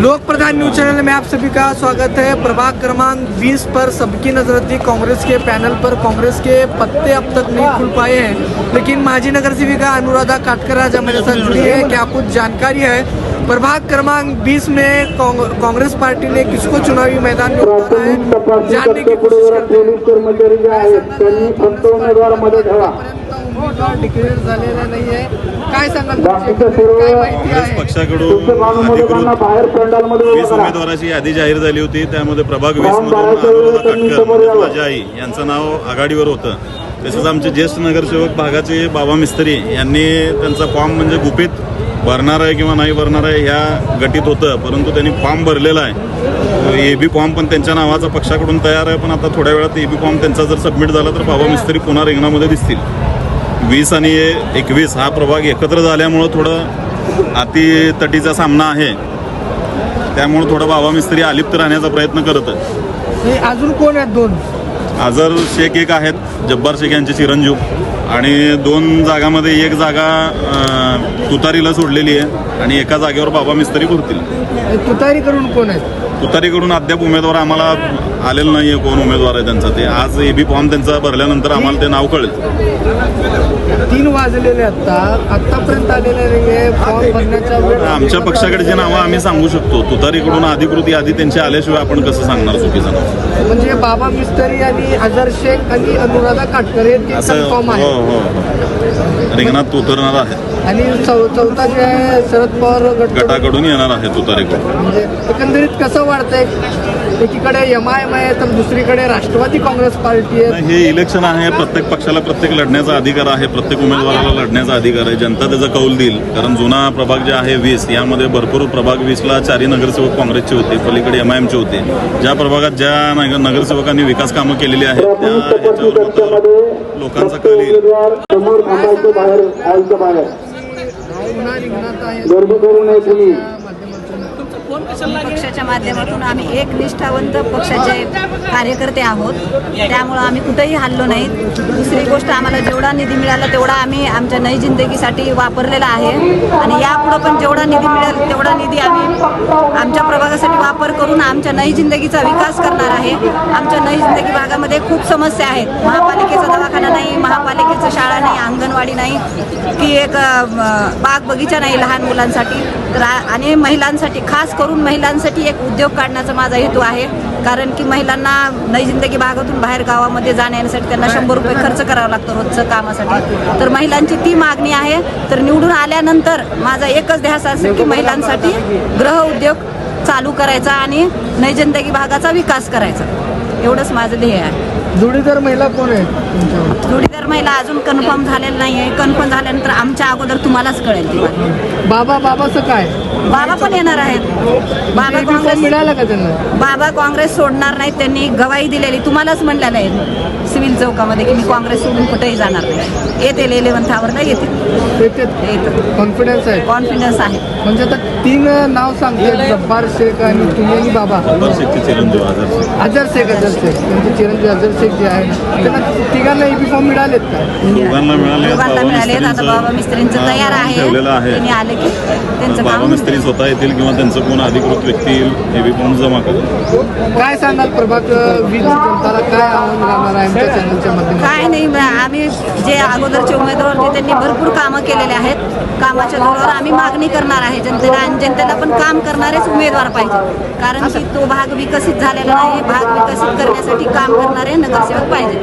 लोक प्रधान news channel में आप सभी का स्वागत है। प्रभाग क्रमांक 20 पर सबकी नजर थी। कांग्रेस के पैनल पर कांग्रेस के पत्ते अब तक नहीं खुल पाए हैं, लेकिन माजी नगर सेविका अनुराधा काटकर आज हमारे साथ जुड़ी है। क्या कुछ जानकारी है? प्रभाग क्रमांक 20 में कांग्रेस पार्टी ने किसको चुनावी मैदान में उतारा है, जानने की कोशिश करते हैं। डिक्लेअर झालेला नाहीये, काय सांगाल? काय माहिती आहे? पक्षाकडून अधिकृत 20 उमेदवाराची यादी जाहीर झाली होती। त्यामध्ये प्रभाग 20 मधून अनुराधा काटकर माझी आई यांचं नाव आघाडीवर होतं। तसेच आमचे ज्येष्ठ नगरसेवक भागाचे बाबा मिस्त्री यांनी त्यांचा फॉर्म म्हणजे गुपित भरणार आहे किंवा नाही भरणार आहे ह्या गटीत होतं, परंतु त्यांनी फॉर्म भरलेला आहे। एबी फॉर्म पण त्यांच्या नावाचा पक्षाकडून तयार आहे, पण आता थोड्या वेळात एबी फॉर्म त्यांचा जर सबमिट झाला तर बाबा मिस्त्री पुन्हा रिंगणामध्ये दिसतील। 20 आणि 21 हा प्रभाग एकत्र झाल्यामुळं थोडं अतितटीचा सामना आहे, त्यामुळे थोडं बाबा मिस्त्री अलिप्त राहण्याचा प्रयत्न करत आहे। अजून कोण आहेत? दोन आझर शेख एक आहेत, जब्बार शेख यांचे चिरंजीव, आणि 2 जागामध्ये एक जागा तुतारीला सोडलेली आहे आणि एका जागेवर बाबा मिस्त्री भरतील। तुतारी करून कोण आहेत? तुतारीकडून अद्याप उमेदवार आम्हाला आलेलं नाहीये, कोण उमेदवार आहे त्यांचा। ते आज एबी फॉर्म त्यांचा भरल्यानंतर आम्हाला ते नाव कळेल। 3 वाजलेले आतापर्यंत आलेले नाहीये फॉर्म भरण्याच्या वेळ। आमच्या पक्षाकडची नावं आम्ही सांगू शकतो, तुतारीकडून अधिकृत यादी त्यांची आल्याशिवाय आपण कसं सांगणार चुकीचं नाव? म्हणजे बाबा मिस्त्री आणि अझर शेख आणि अनुराधा काटकर हे 3 कन्फर्म आहे। हो, रिंगणात उतरणार आहे आणि चौथा जे आहे शरद पवार गटाकडून येणार आहे तुतारीकडून। म्हणजे एकंदरीत कसं वाटतंय? एकीकडे MIM आहे तर दुसरीकडे राष्ट्रवादी काँग्रेस पार्टी आहे। हे इलेक्शन आहे, प्रत्येक पक्षाला प्रत्येक लढण्याचा अधिकार आहे, प्रत्येक उमेदवाराला लढण्याचा अधिकार आहे। जनता त्याचा कौल देईल, कारण जुना प्रभाग जे आहे 20 यामध्ये भरपूर प्रभाग 20ला 4 नगरसेवक काँग्रेसचे होते, पलीकडे MIM चे होते। ज्या प्रभागात ज्या नगरसेवकांनी विकास कामं केलेली आहेत त्या ह्याच्यावर लोकांचा कौल येईल। पक्षाच्या माध्यमातून आम्ही एक निष्ठावंत पक्षाचे कार्यकर्ते आहोत, त्यामुळं आम्ही कुठेही हल्लो नाहीत। दुसरी गोष्ट, आम्हाला जेवढा निधी मिळाला तेवढा आम्ही आमच्या नई जिंदगीसाठी वापरलेला आहे आणि यापुढं पण जेवढा निधी मिळेल तेवढा निधी आम्ही आमच्या प्रभागासाठी वापर करून आमच्या नई जिंदगीचा विकास करणार आहे। आमच्या नई जिंदगी भागामध्ये खूप समस्या आहेत। महापालिकेचा दवाखाना नाही, महापालिकेचं शाळा नाही, अंगणवाडी नाही, की एक बाग बगीचा नाही लहान मुलांसाठी तर आणि महिलांसाठी, खास करून महिलांसाठी एक उद्योग काढण्याचा माझा हेतू आहे। कारण की महिलांना नई जिंदगी भागातून बाहेर गावामध्ये जाण्यासाठी त्यांना 100 रुपये खर्च करावा लागतो रोजचं कामासाठी, तर महिलांची ती मागणी आहे। तर निवडून आल्यानंतर माझा एकच ध्यास असेल की महिलांसाठी गृह उद्योग चालू करायचा आणि नई जिंदगी भागाचा विकास करायचा, एवढंच माझं ध्येय आहे। जोडीदार महिला कोण आहे? जोडीदार महिला अजून कन्फर्म झालेलं नाही आहे। कन्फर्म झाल्यानंतर आमच्या अगोदर तुम्हालाच कळेल ती बातमी। बाबाचं काय? बाबा पण येणार आहेत। बाबा काँग्रेस मिळाला का त्यांना? बाबा काँग्रेस सोडणार नाहीत, त्यांनी गवाही दिलेली, तुम्हालाच म्हणलेलं आहे सिव्हिल चौकामध्ये की मी काँग्रेस सोडून कुठेही जाणार नाही। येतील 11th आवरला येतील। कॉन्फिडन्स आहे? कॉन्फिडन्स आहे। म्हणजे आता 3 नाव सांगते, जब्बार शेख आणि तुम्ही आणि बाबा। जब्बार शेखचे चिरंजीव अझर शेख त्यांचे चिरंजीव अझर शेख जे आहे त्यांना 3घांना एबी फॉर्म मिळालेत का? दोघांना मिळालेत। आता बाबा मिस्त्रींचं तयार आहे, त्यांनी आले की त्यांचं बाबा काम मिस्त्री स्वतः येतील किंवा त्यांचं कोण अधिकृत व्यक्ती येईल एबी फॉर्म जमा करेल। काय सांगाल प्रभाग 20 जनताला काय आव्हान राहणार आहे आमच्या चॅनलच्या माध्यमातून? काय नाही, आम्ही जे अगोदरचे उमेदवार होते त्यांनी भरपूर कामं केलेले आहेत। कामाच्या जोरावर आम्ही मागणी करणार आहे जनतेला, आणि जनतेला पण काम करणारेच उमेदवार पाहिजे, कारण की तो भाग विकसित झालेला नाही। भाग विकसित करण्यासाठी काम करणारे नगरसेवक पाहिजे।